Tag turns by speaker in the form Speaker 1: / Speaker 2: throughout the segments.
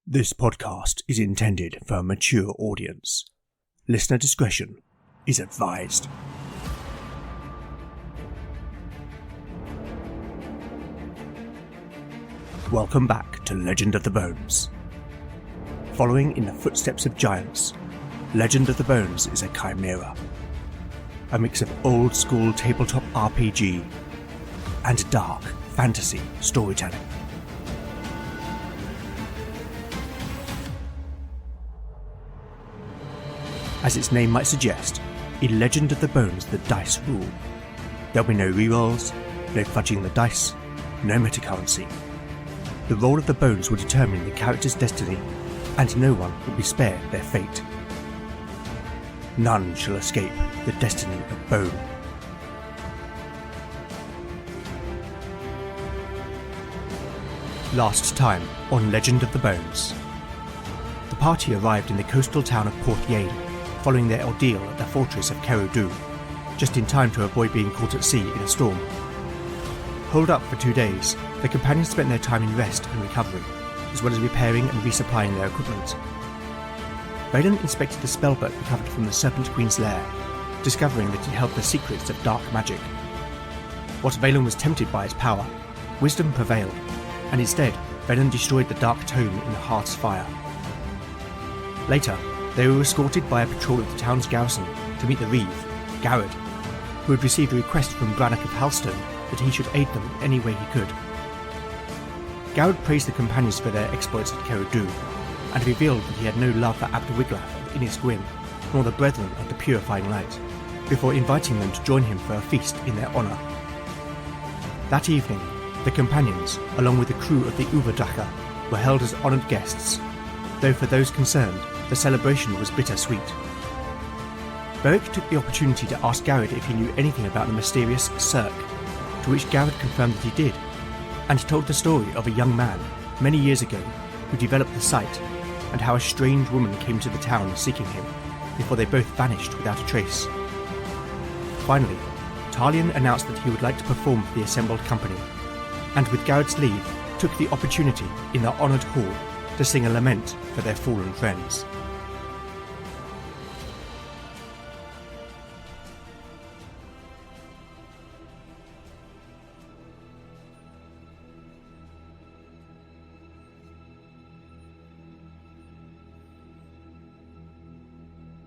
Speaker 1: This podcast is intended for a mature audience. Listener discretion is advised. Welcome back to Legend of the Bones. Following in the footsteps of giants, Legend of the Bones is a chimera. A mix of old-school tabletop RPG and dark fantasy storytelling. As its name might suggest, in Legend of the Bones the dice rule. There'll be no rerolls, no fudging the dice, no metacurrency. The roll of the bones will determine the character's destiny, and no one will be spared their fate. None shall escape the destiny of Bone. Last time on Legend of the Bones. The party arrived in the coastal town of Port Yane, following their ordeal at the fortress of Kerodu, just in time to avoid being caught at sea in a storm. Holed up for 2 days, the companions spent their time in rest and recovery, as well as repairing and resupplying their equipment. Valen inspected the spellbook recovered from the Serpent Queen's lair, discovering that it held the secrets of dark magic. What Valen was tempted by its power, wisdom prevailed, and instead Valen destroyed the dark tome in the Heart's Fire. Later, they were escorted by a patrol of the town's garrison to meet the Reeve, Garrod, who had received a request from Brannock of Halstone that he should aid them in any way he could. Garrod praised the companions for their exploits at Kerodu, and revealed that he had no love for Abt Wiglaf of Innis Gwyn, nor the Brethren of the Purifying Light, before inviting them to join him for a feast in their honour. That evening, the companions, along with the crew of the Uberdracher, were held as honoured guests, though for those concerned, the celebration was bittersweet. Beric took the opportunity to ask Garrod if he knew anything about the mysterious Cirque, to which Garrod confirmed that he did, and told the story of a young man, many years ago, who developed the site, and how a strange woman came to the town seeking him, before they both vanished without a trace. Finally, Talion announced that he would like to perform for the assembled company, and with Garrod's leave, took the opportunity in the honoured hall to sing a lament for their fallen friends.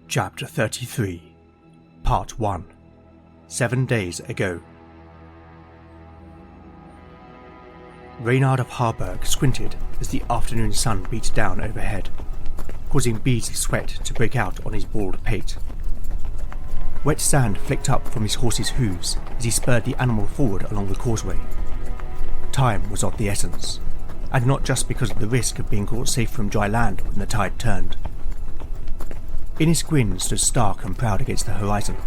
Speaker 1: Chapter 33, Part 1, 7 days ago. Reynard of Harburg squinted as the afternoon sun beat down overhead, causing beads of sweat to break out on his bald pate. Wet sand flicked up from his horse's hooves as he spurred the animal forward along the causeway. Time was of the essence, and not just because of the risk of being caught safe from dry land when the tide turned. Innis Gwyn stood stark and proud against the horizon,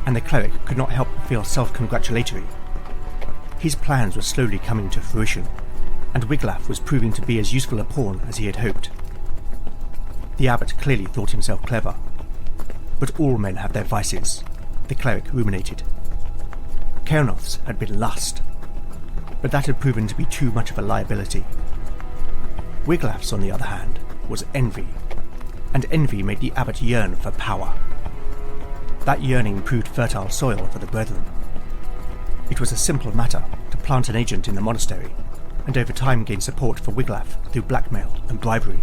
Speaker 1: and the cleric could not help but feel self-congratulatory. His plans were slowly coming to fruition, and Wiglaf was proving to be as useful a pawn as he had hoped. The abbot clearly thought himself clever, but all men have their vices, the cleric ruminated. Caernoth's had been lust, but that had proven to be too much of a liability. Wiglaf's, on the other hand, was envy, and envy made the abbot yearn for power. That yearning proved fertile soil for the Brethren. It was a simple matter to plant an agent in the monastery, and over time gain support for Wiglaf through blackmail and bribery.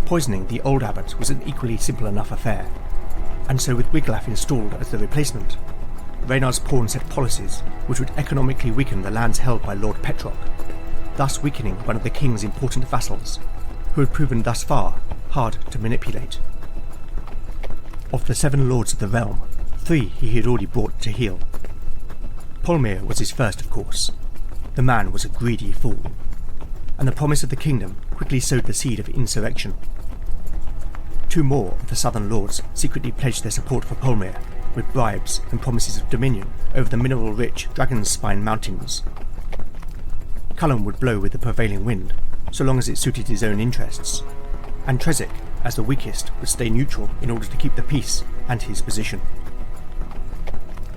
Speaker 1: Poisoning the old abbot was an equally simple enough affair, and so with Wiglaf installed as the replacement, Reynard's pawn set policies which would economically weaken the lands held by Lord Petrock, thus weakening one of the king's important vassals, who had proven thus far hard to manipulate. Of the 7 lords of the realm, 3 he had already brought to heel. Polmir was his first, of course. The man was a greedy fool, and the promise of the kingdom quickly sowed the seed of insurrection. 2 more of the southern lords secretly pledged their support for Polmir, with bribes and promises of dominion over the mineral-rich Dragon's Spine Mountains. Cullen would blow with the prevailing wind, so long as it suited his own interests, and Trezek, as the weakest, would stay neutral in order to keep the peace and his position.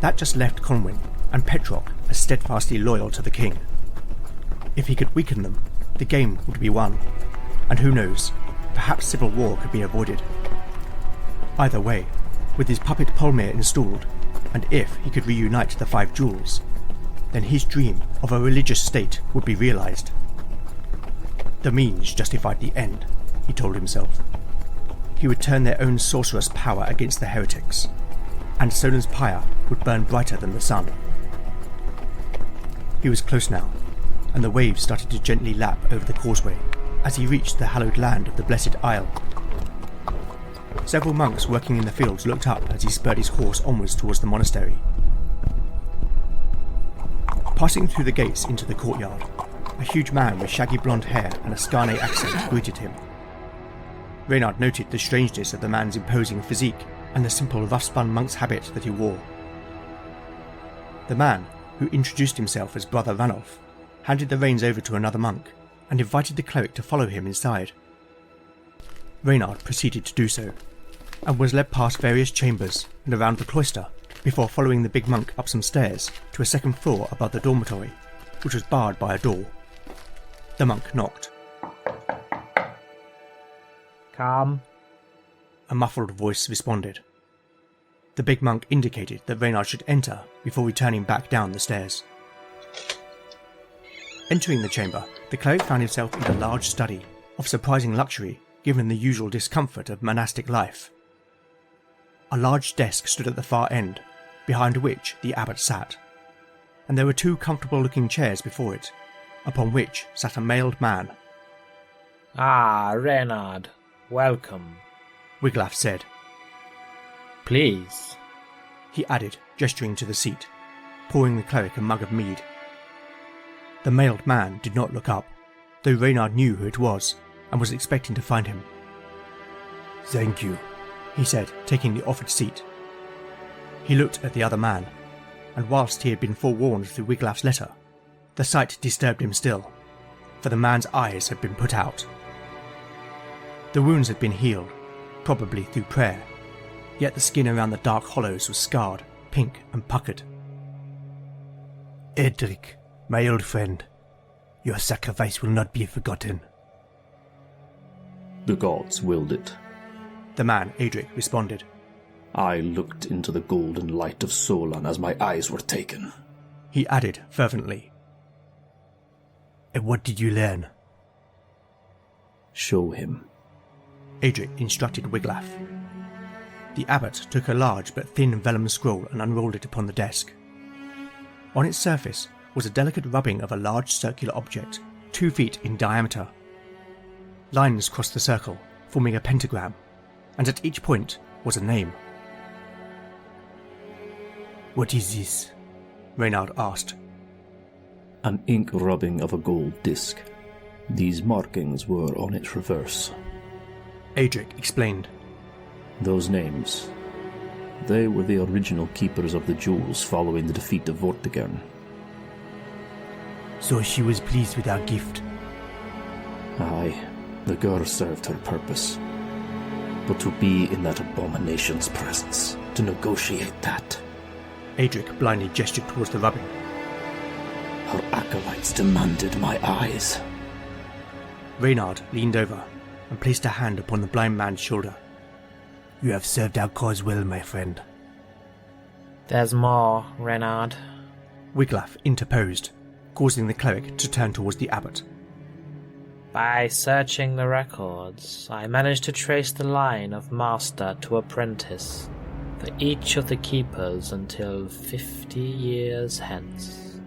Speaker 1: That just left Conwyn and Petrock as steadfastly loyal to the king. If he could weaken them, the game would be won, And who knows, perhaps civil war could be avoided. Either way, with his puppet Polmir installed, and if he could reunite the 5 jewels, then his dream of a religious state would be realised. The means justified the end, he told himself. He would turn their own sorcerous power against the heretics, and Solan's pyre would burn brighter than the sun. He was close now, and the waves started to gently lap over the causeway as he reached the hallowed land of the Blessed Isle. Several monks working in the fields looked up as he spurred his horse onwards towards the monastery. Passing through the gates into the courtyard, a huge man with shaggy blonde hair and a Skarne accent greeted him. Reynard noted the strangeness of the man's imposing physique and the simple rough-spun monk's habit that he wore. The man, who introduced himself as Brother Ranulf, handed the reins over to another monk and invited the cleric to follow him inside. Reynard proceeded to do so, and was led past various chambers and around the cloister before following the big monk up some stairs to a second floor above the dormitory, which was barred by a door. The monk knocked.
Speaker 2: "Come."
Speaker 1: A muffled voice responded. The big monk indicated that Reynard should enter before returning back down the stairs. Entering the chamber, the cleric found himself in a large study, of surprising luxury given the usual discomfort of monastic life. A large desk stood at the far end, behind which the abbot sat, and there were 2 comfortable-looking chairs before it, upon which sat a mailed man.
Speaker 2: "Ah, Reynard, welcome,"
Speaker 1: Wiglaf said.
Speaker 2: "Please."
Speaker 1: He added, gesturing to the seat, pouring the cleric a mug of mead. The mailed man did not look up, though Reynard knew who it was, and was expecting to find him. "Thank you," he said, taking the offered seat. He looked at the other man, and whilst he had been forewarned through Wiglaf's letter, the sight disturbed him still, for the man's eyes had been put out. The wounds had been healed, probably through prayer, yet the skin around the dark hollows was scarred, pink and puckered. "Eadric, my old friend, your sacrifice will not be forgotten."
Speaker 3: "The gods willed it,"
Speaker 1: the man Eadric responded.
Speaker 3: "I looked into the golden light of Solan as my eyes were taken,"
Speaker 1: he added fervently. "And what did you learn?"
Speaker 3: "Show him."
Speaker 1: Eadric instructed Wiglaf. The abbot took a large but thin vellum scroll and unrolled it upon the desk. On its surface was a delicate rubbing of a large circular object, 2 feet in diameter. Lines crossed the circle, forming a pentagram, and at each point was a name. "What is this?" Reynard asked.
Speaker 3: An ink rubbing of a gold disc. These markings were on its reverse.
Speaker 1: Eadric explained.
Speaker 3: Those names. They were the original keepers of the jewels following the defeat of Vortigern.
Speaker 1: "So she was pleased with our gift?"
Speaker 3: Aye, the girl served her purpose. But to be in that abomination's presence, to negotiate that...
Speaker 1: Eadric blindly gestured towards the rubbing.
Speaker 3: Her acolytes demanded my eyes.
Speaker 1: Reynard leaned over and placed a hand upon the blind man's shoulder. "You have served our cause well, my friend."
Speaker 2: "There's more, Reynard,"
Speaker 1: Wiglaf interposed, causing the cleric to turn towards the abbot.
Speaker 2: "By searching the records, I managed to trace the line of master to apprentice for each of the keepers until 50 years hence.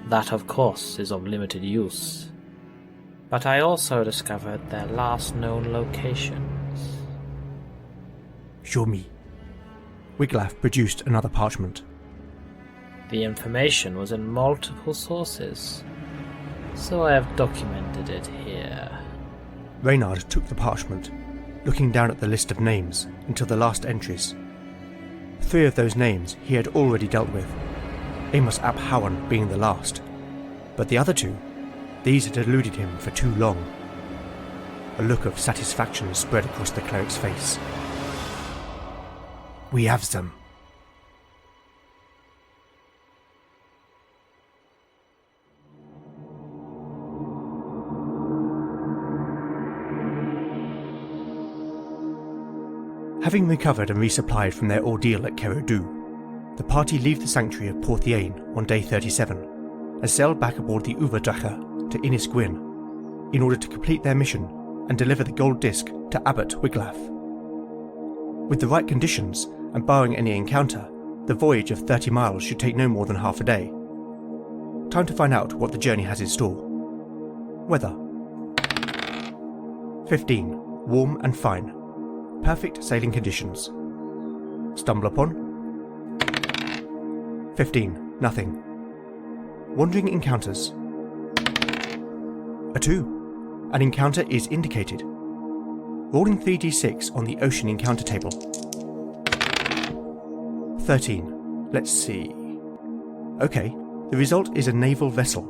Speaker 2: That, of course, is of limited use. But I also discovered their last known locations."
Speaker 1: "Show me." Wiglaf produced another parchment.
Speaker 2: The information was in multiple sources, so I have documented it here.
Speaker 1: Reynard took the parchment, looking down at the list of names until the last entries. 3 of those names he had already dealt with, Amos ap Howan being the last, but the other 2, these had eluded him for too long. A look of satisfaction spread across the cleric's face. "We have some." Having recovered and resupplied from their ordeal at Kerodu, the party leave the sanctuary of Porthiane on day 37 and sail back aboard the Uvadracha to Innis Gwyn in order to complete their mission and deliver the gold disc to Abbot Wiglaf. With the right conditions and barring any encounter, the voyage of 30 miles should take no more than half a day. Time to find out what the journey has in store. Weather. 15. Warm and fine. Perfect sailing conditions. Stumble upon? 15. Nothing. Wandering encounters. A 2. An encounter is indicated. Rolling 3d6 on the ocean encounter table. 13. Let's see. Okay, the result is a naval vessel.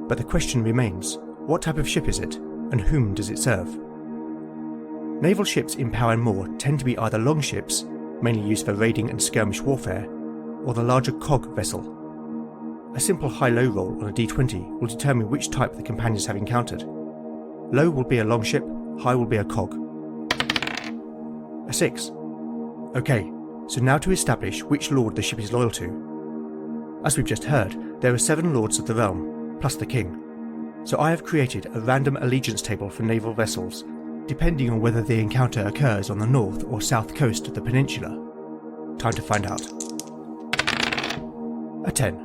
Speaker 1: But the question remains, what type of ship is it, and whom does it serve? Naval ships in Power and More tend to be either longships, mainly used for raiding and skirmish warfare, or the larger cog vessel. A simple high-low roll on a d20 will determine which type the companions have encountered. Low will be a longship, high will be a cog. A 6. Okay, so now to establish which lord the ship is loyal to. As we've just heard, there are 7 lords of the realm, plus the king. So I have created a random allegiance table for naval vessels, depending on whether the encounter occurs on the north or south coast of the peninsula. Time to find out. A 10.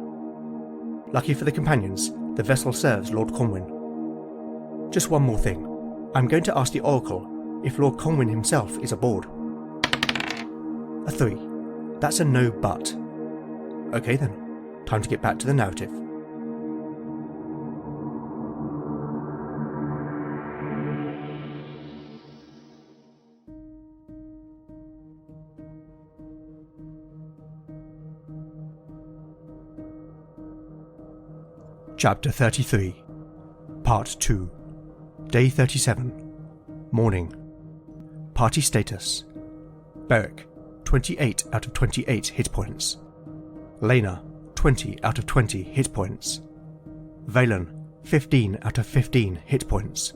Speaker 1: Lucky for the companions, the vessel serves Lord Conwyn. Just one more thing. I'm going to ask the Oracle if Lord Conwyn himself is aboard. A 3. That's a no but. Okay then, time to get back to the narrative. Chapter 33, Part 2, Day 37, Morning. Party status: Beric, 28 out of 28 hit points. Lena, 20 out of 20 hit points. Valen, 15 out of 15 hit points.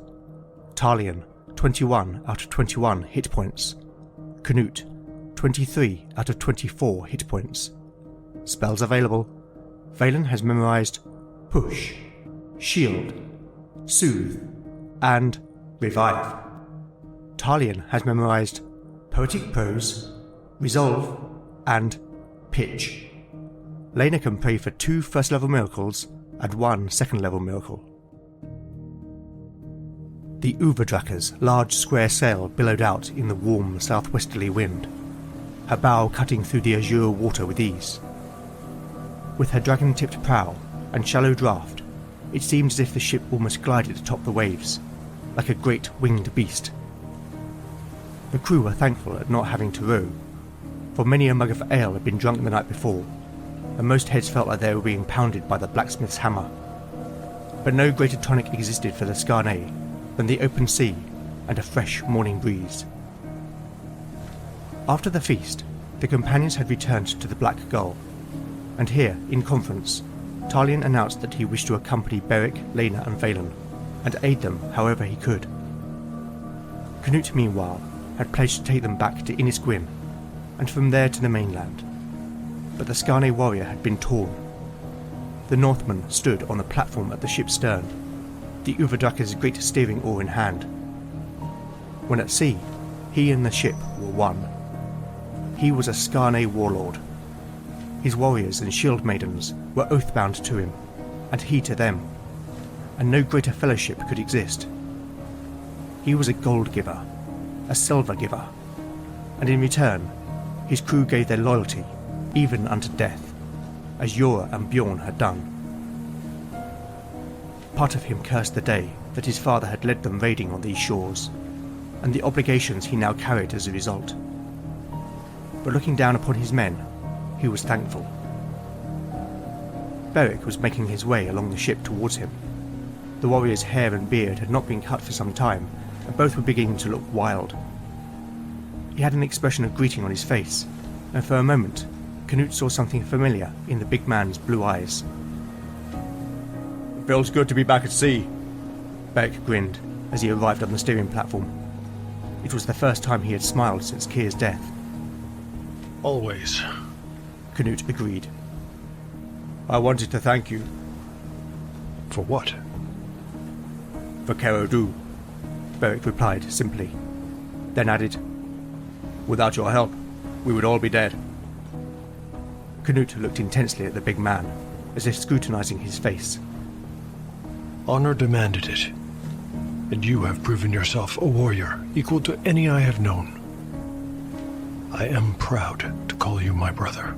Speaker 1: Talion, 21 out of 21 hit points. Canute, 23 out of 24 hit points. Spells available: Valen has memorized Push, Shield, Soothe, and Revive. Talion has memorized Poetic Prose, Resolve, and Pitch. Lena can pray for 2 first-level miracles and 1 second-level miracle. The Uvadracha's large square sail billowed out in the warm southwesterly wind, her bow cutting through the azure water with ease. With her dragon-tipped prow and shallow draft, it seemed as if the ship almost glided atop the waves, like a great winged beast. The crew were thankful at not having to row, for many a mug of ale had been drunk the night before, and most heads felt like they were being pounded by the blacksmith's hammer. But no greater tonic existed for the Skarnae than the open sea and a fresh morning breeze. After the feast, the companions had returned to the Black Gull, and here, in conference, Talion announced that he wished to accompany Beric, Lena and Valen, and aid them however he could. Canute, meanwhile, had pledged to take them back to Innis Gwyn, and from there to the mainland. But the Skarnae warrior had been torn. The Northman stood on the platform at the ship's stern, the Uvadracha's great steering oar in hand. When at sea, he and the ship were one. He was a Skarnae warlord. His warriors and shield maidens were oath-bound to him, and he to them, and no greater fellowship could exist. He was a gold giver, a silver giver, and in return, his crew gave their loyalty, even unto death, as Yora and Bjorn had done. Part of him cursed the day that his father had led them raiding on these shores, and the obligations he now carried as a result. But looking down upon his men, he was thankful. Beric was making his way along the ship towards him. The warrior's hair and beard had not been cut for some time, and both were beginning to look wild. He had an expression of greeting on his face, and for a moment, Canute saw something familiar in the big man's blue eyes.
Speaker 4: "It feels good to be back at sea,"
Speaker 1: Beric grinned as he arrived on the steering platform. It was the first time he had smiled since Kyr's death.
Speaker 4: Always.
Speaker 1: Canute agreed. I wanted to thank you.
Speaker 4: For what?
Speaker 1: For Carodu, Beric replied simply, then added, Without your help, we would all be dead. Canute looked intensely at the big man, as if scrutinizing his face.
Speaker 4: Honor demanded it, and you have proven yourself a warrior equal to any I have known. I am proud to call you my brother.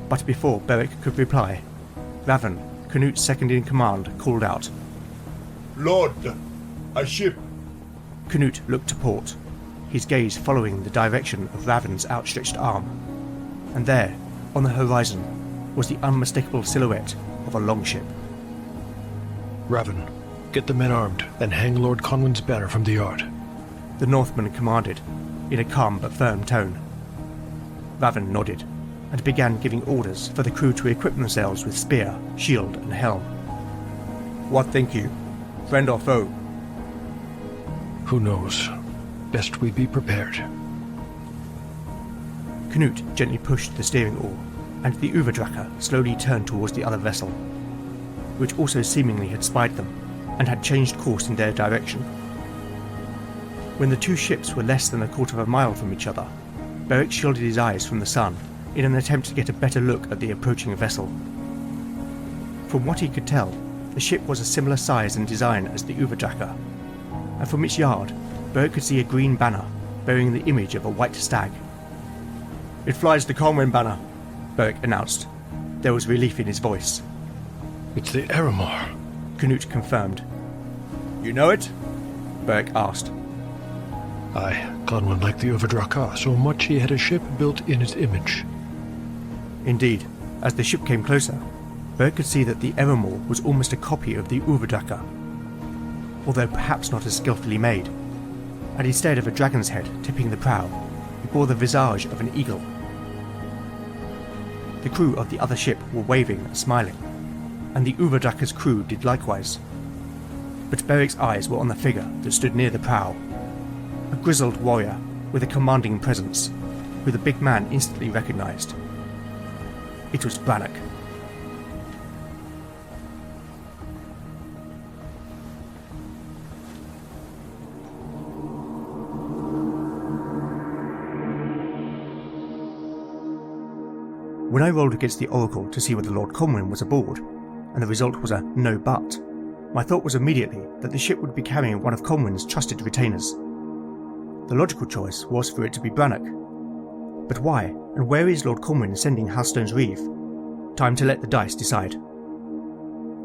Speaker 1: But before Beric could reply, Raven, Canute's second-in-command, called out,
Speaker 5: Lord, a ship!
Speaker 1: Canute looked to port, his gaze following the direction of Raven's outstretched arm, and there, on the horizon, was the unmistakable silhouette of a longship.
Speaker 4: Raven, get the men armed and hang Lord Conwyn's banner from the yard.
Speaker 1: The Northman commanded, in a calm but firm tone. Raven nodded, and began giving orders for the crew to equip themselves with spear, shield, and helm. What think you, friend or foe?
Speaker 4: Who knows? Best we be prepared.
Speaker 1: Canute gently pushed the steering oar, and the Uvadraka slowly turned towards the other vessel, which also seemingly had spied them, and had changed course in their direction. When the two ships were less than a quarter of a mile from each other, Beric shielded his eyes from the sun in an attempt to get a better look at the approaching vessel. From what he could tell, the ship was a similar size and design as the Uvadraka, and from its yard, Beric could see a green banner bearing the image of a white stag. It flies the Conwyn banner, Beric announced. There was relief in his voice.
Speaker 4: It's the Eramar.
Speaker 1: Canute confirmed. You know it? Beric asked.
Speaker 4: Aye, Conwyn liked the Uvadraka so much he had a ship built in its image.
Speaker 1: Indeed, as the ship came closer, Beric could see that the Eramor was almost a copy of the Uvadraka, although perhaps not as skillfully made, and instead of a dragon's head tipping the prow, it bore the visage of an eagle. The crew of the other ship were waving and smiling, and the Uvadraka's crew did likewise. But Beric's eyes were on the figure that stood near the prow, a grizzled warrior with a commanding presence, who the big man instantly recognized. It was Brannock. When I rolled against the Oracle to see whether Lord Conwyn was aboard, and the result was a no but, my thought was immediately that the ship would be carrying one of Conwyn's trusted retainers. The logical choice was for it to be Brannock. But why, and where is Lord Conwyn sending Halstone's Reeve? Time to let the dice decide.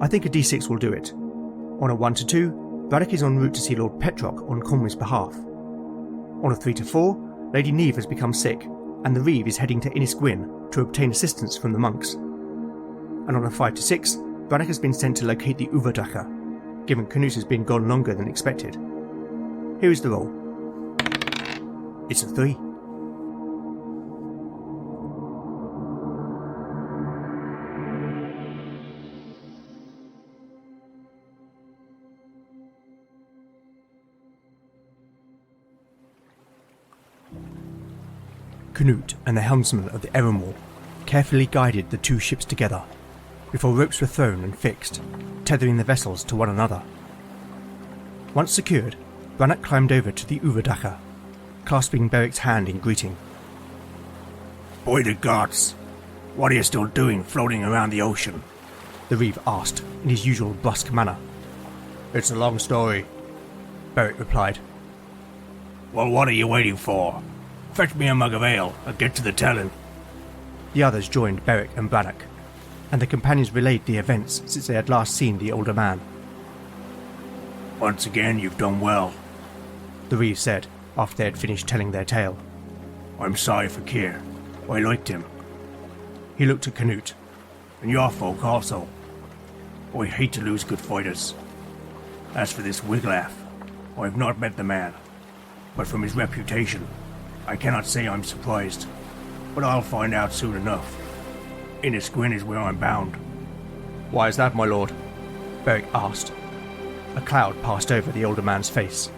Speaker 1: I think a d6 will do it. On a 1 to 2, Brannock is en route to see Lord Petrock on Conwyn's behalf. On a 3 to 4, Lady Neve has become sick, and the Reeve is heading to Innisgwyn to obtain assistance from the monks. And on a 5 to 6, Brannock has been sent to locate the Uvadraka, given Canute has been gone longer than expected. Here is the roll. It's a 3. Canute and the helmsman of the Eramor carefully guided the two ships together, before ropes were thrown and fixed, tethering the vessels to one another. Once secured, Brannock climbed over to the Uvadraka, clasping Beric's hand in greeting.
Speaker 5: By the gods, what are you still doing floating around the ocean?
Speaker 1: The Reeve asked in his usual brusque manner.
Speaker 5: It's a long story,
Speaker 1: Beric replied.
Speaker 5: Well, what are you waiting for? Fetch me a mug of ale and get to the telling.
Speaker 1: The others joined Beric and Brannock, and the companions relayed the events since they had last seen the older man.
Speaker 5: Once again, you've done well,
Speaker 1: the Reeve said, after they had finished telling their tale.
Speaker 5: I'm sorry for Kyr. I liked him.
Speaker 1: He looked at Canute.
Speaker 5: And your folk also. I hate to lose good fighters. As for this Wiglaf, I have not met the man, but from his reputation, I cannot say I'm surprised, but I'll find out soon enough. Innisgwyn is where I'm bound.
Speaker 1: Why is that, my lord? Beric asked. A cloud passed over the older man's face.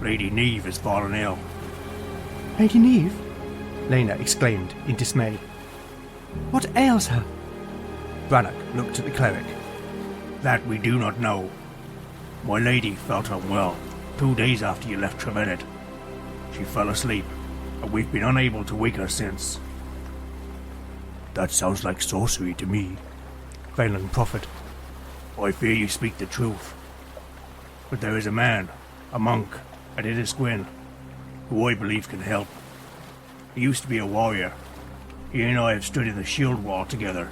Speaker 5: Lady Neve has fallen ill.
Speaker 1: Lady Neve? Lena exclaimed in dismay. What ails her?
Speaker 5: Brannock looked at the cleric. That we do not know. My lady felt unwell 2 days after you left Trevenant. She fell asleep, and we've been unable to wake her since. That sounds like sorcery to me,
Speaker 1: Valen proffered.
Speaker 5: I fear you speak the truth. But there is a man, a monk, at Eadric, who I believe can help. He used to be a warrior. He and I have stood in the shield wall together,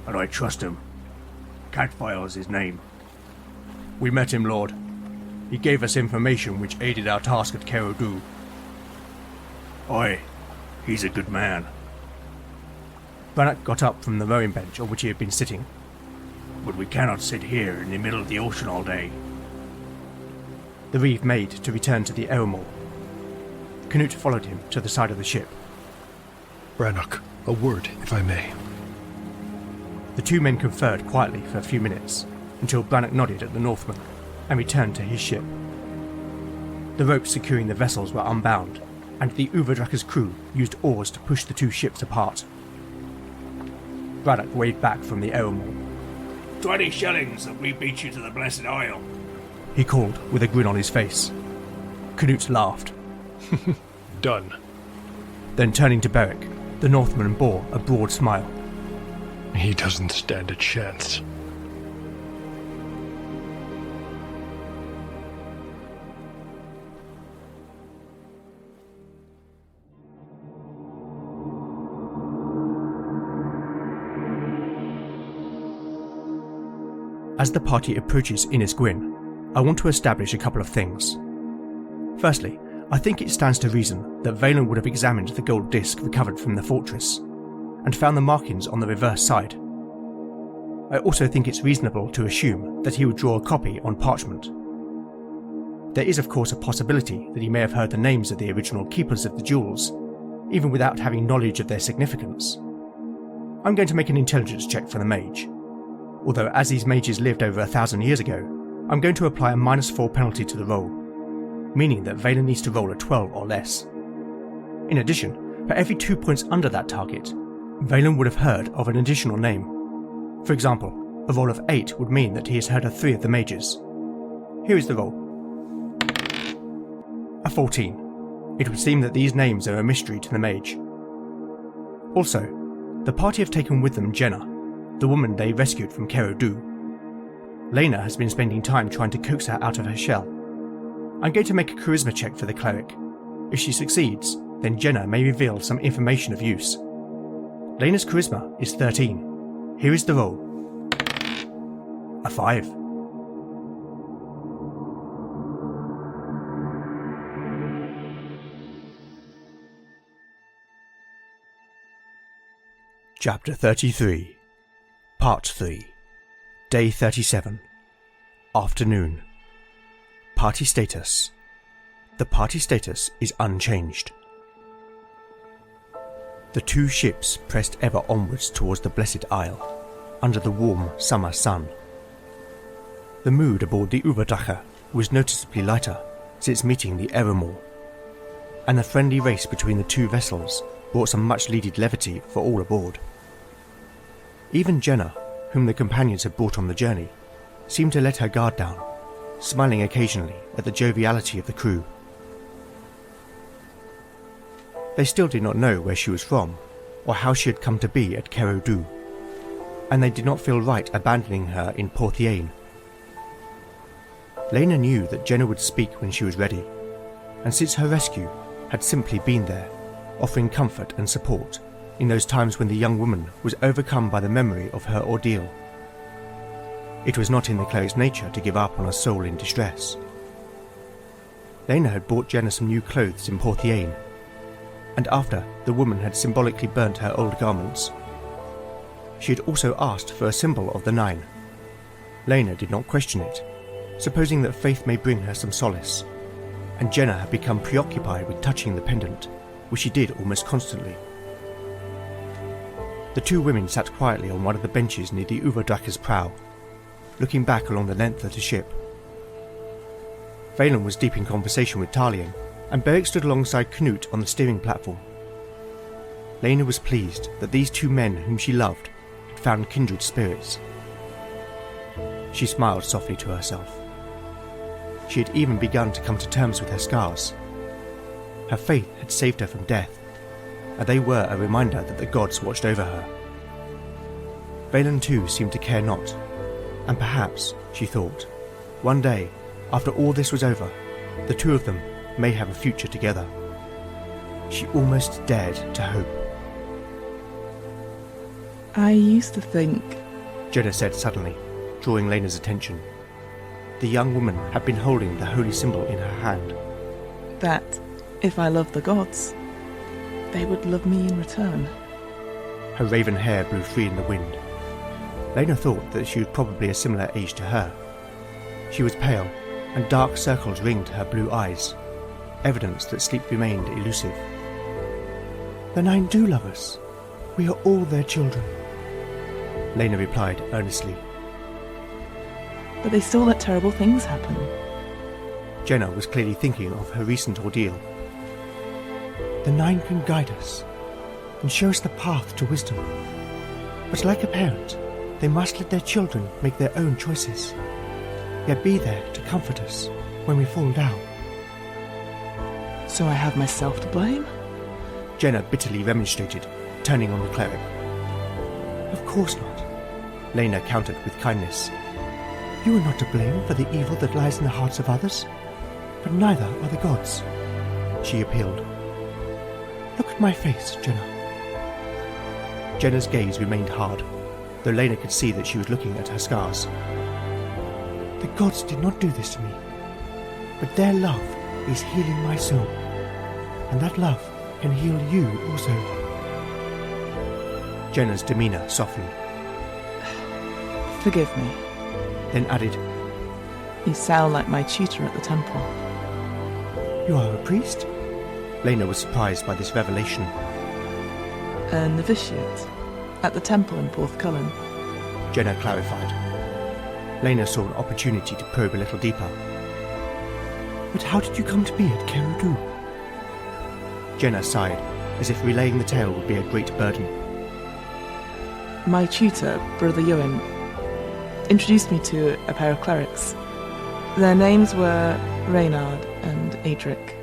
Speaker 5: and I trust him. Catfile is his name.
Speaker 1: We met him, Lord. He gave us information which aided our task at Kerodu.
Speaker 5: Aye, he's a good man.
Speaker 1: Brannock got up from the rowing bench on which he had been sitting.
Speaker 5: But we cannot sit here in the middle of the ocean all day.
Speaker 1: The reeve made to return to the Eremor. Canute followed him to the side of the ship.
Speaker 4: Brannock, a word, if I may.
Speaker 1: The two men conferred quietly for a few minutes, until Brannock nodded at the Northman and returned to his ship. The ropes securing the vessels were unbound, and the Uvadraka's crew used oars to push the two ships apart. Brannock waved back from the Eremor.
Speaker 5: 20 shillings and we beat you to the Blessed Isle,
Speaker 1: he called with a grin on his face. Canute laughed.
Speaker 4: Done.
Speaker 1: Then turning to Beric, the Northman bore a broad smile.
Speaker 4: He doesn't stand a chance.
Speaker 1: As the party approaches Innis Gwyn, I want to establish a couple of things. Firstly, I think it stands to reason that Valen would have examined the gold disc recovered from the fortress, and found the markings on the reverse side. I also think it's reasonable to assume that he would draw a copy on parchment. There is of course a possibility that he may have heard the names of the original keepers of the jewels, even without having knowledge of their significance. I'm going to make an intelligence check for the mage. Although as these mages lived over 1,000 years ago, I'm going to apply a -4 penalty to the roll, meaning that Valen needs to roll a 12 or less. In addition, for every 2 points under that target, Valen would have heard of an additional name. For example, a roll of 8 would mean that he has heard of 3 of the mages. Here is the roll. A 14. It would seem that these names are a mystery to the mage. Also, the party have taken with them Jenna, the woman they rescued from Kerodu. Lena has been spending time trying to coax her out of her shell. I'm going to make a charisma check for the cleric. If she succeeds, then Jenna may reveal some information of use. Lena's charisma is 13. Here is the roll. A 5. Chapter 33. Part 3. Day 37. Afternoon. Party status. The party status is unchanged. The two ships pressed ever onwards towards the Blessed Isle, under the warm summer sun. The mood aboard the Uvadraka was noticeably lighter since meeting the Eremor, and the friendly race between the two vessels brought some much-needed levity for all aboard. Even Jenna, whom the companions had brought on the journey, seemed to let her guard down, smiling occasionally at the joviality of the crew. They still did not know where she was from, or how she had come to be at Kerodu, and they did not feel right abandoning her in Porthiane. Lena knew that Jenna would speak when she was ready, and since her rescue, had simply been there, offering comfort and support in those times when the young woman was overcome by the memory of her ordeal. It was not in the cleric's nature to give up on a soul in distress. Lena had bought Jenna some new clothes in Porthiane, and after the woman had symbolically burnt her old garments, she had also asked for a symbol of the 9. Lena did not question it, supposing that faith may bring her some solace, and Jenna had become preoccupied with touching the pendant, which she did almost constantly. The two women sat quietly on one of the benches near the Uvadraka's prow, looking back along the length of the ship. Valen was deep in conversation with Talion, and Beric stood alongside Knut on the steering platform. Lena was pleased that these two men whom she loved had found kindred spirits. She smiled softly to herself. She had even begun to come to terms with her scars. Her faith had saved her from death, and they were a reminder that the gods watched over her. Valen too seemed to care not, and perhaps, she thought, one day, after all this was over, the two of them may have a future together. She almost dared to hope.
Speaker 6: I used to think...
Speaker 1: Jenna said suddenly, drawing Lena's attention. The young woman had been holding the holy symbol in her hand.
Speaker 6: that if I loved the gods, they would love me in return.
Speaker 1: Her raven hair blew free in the wind. Lena thought that she was probably a similar age to her. She was pale, and dark circles ringed her blue eyes, evidence that sleep remained elusive. The Nine do love us. We are all their children, Lena replied earnestly.
Speaker 6: But they still let terrible things happen.
Speaker 1: Jenna was clearly thinking of her recent ordeal. The Nine can guide us and show us the path to wisdom. But like a parent, they must let their children make their own choices, yet be there to comfort us when we fall down.
Speaker 6: So I have myself to blame?
Speaker 1: Jenna bitterly remonstrated, turning on the cleric. Of course not, Lena countered with kindness. You are not to blame for the evil that lies in the hearts of others, but neither are the gods, she appealed. Look at my face, Jenna. Jenna's gaze remained hard, though Lena could see that she was looking at her scars. The gods did not do this to me, but their love is healing my soul, and that love can heal you also. Jenna's demeanour softened,
Speaker 6: Forgive me.
Speaker 1: then added,
Speaker 6: You sound like my tutor at the temple.
Speaker 1: You are a priest? Lena was surprised by this revelation.
Speaker 6: A novitiate at the temple in Porthcullen.
Speaker 1: Jenna clarified. Lena saw an opportunity to probe a little deeper. But how did you come to be at Kerudu? Jenna sighed, as if relaying the tale would be a great burden.
Speaker 6: My tutor, Brother Ewan, introduced me to a pair of clerics. Their names were Reynard and Eadric.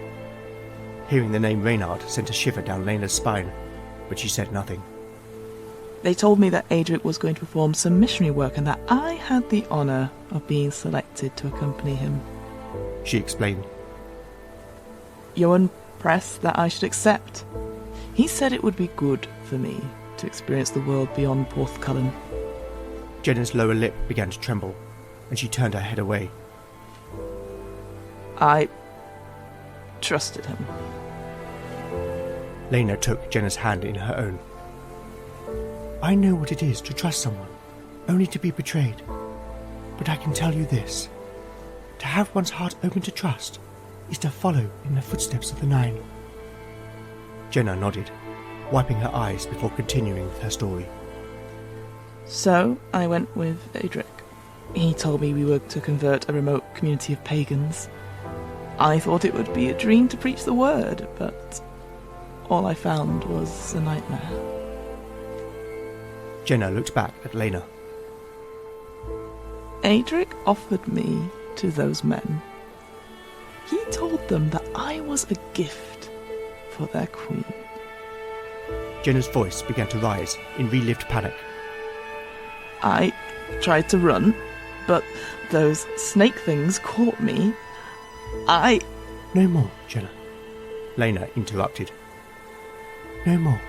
Speaker 1: Hearing the name Reynard sent a shiver down Lena's spine, but she said nothing.
Speaker 6: They told me that Eadric was going to perform some missionary work and that I had the honour of being selected to accompany him.
Speaker 1: She explained.
Speaker 6: Ewan pressed that I should accept. He said it would be good for me to experience the world beyond Porthcullen.
Speaker 1: Jenna's lower lip began to tremble, and she turned her head away.
Speaker 6: I trusted him.
Speaker 1: Lena took Jenna's hand in her own. I know what it is to trust someone, only to be betrayed. But I can tell you this. To have one's heart open to trust is to follow in the footsteps of the Nine. Jenna nodded, wiping her eyes before continuing with her story.
Speaker 6: So I went with Eadric. He told me we were to convert a remote community of pagans. I thought it would be a dream to preach the word, but all I found was a nightmare.
Speaker 1: Jenna looked back at Lena.
Speaker 6: Eadric offered me to those men. He told them that I was a gift for their queen.
Speaker 1: Jenna's voice began to rise in relived panic.
Speaker 6: I tried to run, but those snake things caught me.
Speaker 1: No more, Jenna, Lena interrupted. No more.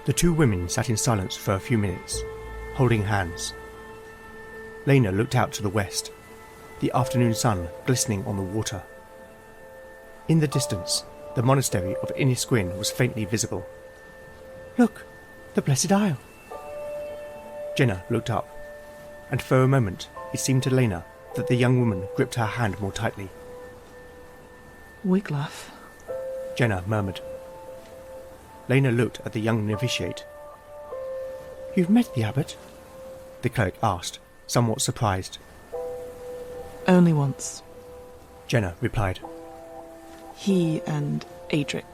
Speaker 1: The two women sat in silence for a few minutes, holding hands. Lena looked out to the west, the afternoon sun glistening on the water. In the distance, the monastery of Innisquin was faintly visible. Look, the Blessed Isle. Jenna looked up, and for a moment it seemed to Lena that the young woman gripped her hand more tightly.
Speaker 6: Wiglaf.
Speaker 1: Jenna murmured. Lena looked at the young novitiate. You've met the abbot? The cleric asked, somewhat surprised.
Speaker 6: Only once.
Speaker 1: Jenna replied.
Speaker 6: He and Eadric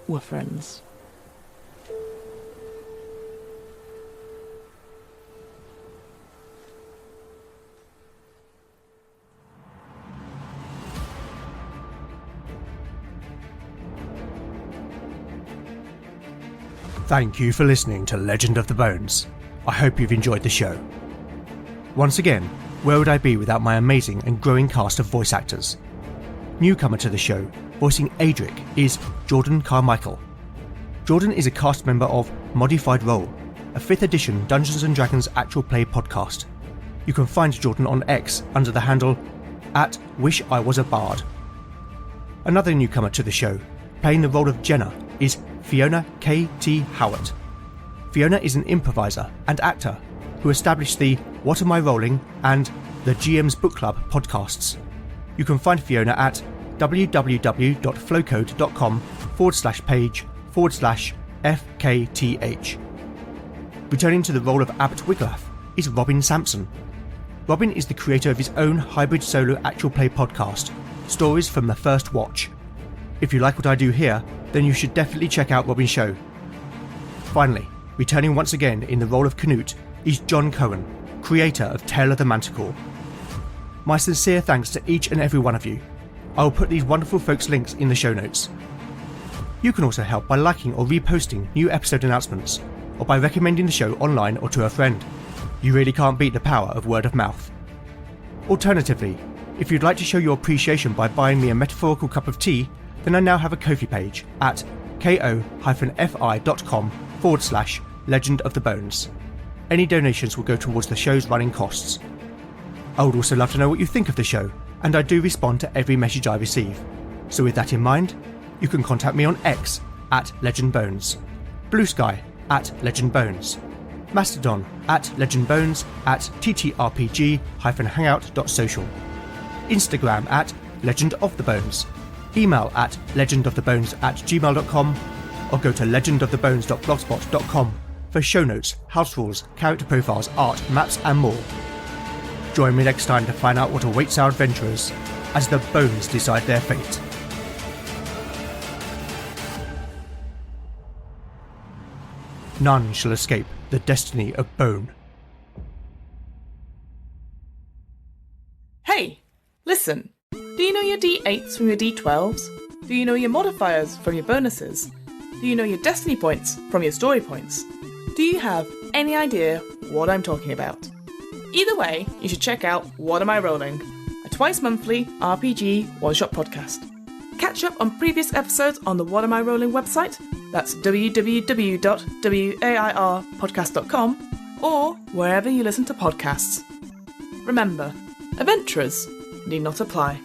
Speaker 6: were friends.
Speaker 1: Thank you for listening to Legend of the Bones. I hope you've enjoyed the show. Once again, where would I be without my amazing and growing cast of voice actors? Newcomer to the show, voicing Eadric, is Jordan Carmichael. Jordan is a cast member of Modified Role, a 5th edition Dungeons & Dragons actual play podcast. You can find Jordan on X under the handle @WishIWasABard. Another newcomer to the show, playing the role of Jenna, is Fiona K.T. Howard. Fiona is an improviser and actor who established the What Am I Rolling and the GM's Book Club podcasts. You can find Fiona at www.flowcode.com/page/FKTH. Returning to the role of Abbot Wiglaf is Robin Sampson. Robin is the creator of his own hybrid solo actual play podcast, Stories from the First Watch. If you like what I do here, then you should definitely check out Robin's show. Finally, returning once again in the role of Canute is John Cohen, creator of Tale of the Manticore. My sincere thanks to each and every one of you. I will put these wonderful folks' links in the show notes. You can also help by liking or reposting new episode announcements, or by recommending the show online or to a friend. You really can't beat the power of word of mouth. Alternatively, if you'd like to show your appreciation by buying me a metaphorical cup of tea, then I now have a Ko-fi page at ko-fi.com/Legend of the Bones. Any donations will go towards the show's running costs. I would also love to know what you think of the show, and I do respond to every message I receive. So with that in mind, you can contact me on X @LegendBones, Blue Sky @LegendBones, Mastodon @LegendBones, @TTRPG-hangout.social, Instagram @LegendOfTheBones, email legendofthebones@gmail.com, or go to legendofthebones.blogspot.com for show notes, house rules, character profiles, art, maps and more. Join me next time to find out what awaits our adventurers as the bones decide their fate. None shall escape the destiny of bone.
Speaker 6: Hey, listen. Do you know your D8s from your D12s? Do you know your modifiers from your bonuses? Do you know your destiny points from your story points? Do you have any idea what I'm talking about? Either way, you should check out What Am I Rolling, a twice-monthly RPG one-shot podcast. Catch up on previous episodes on the What Am I Rolling website, that's www.wairpodcast.com, or wherever you listen to podcasts. Remember, adventurers need not apply.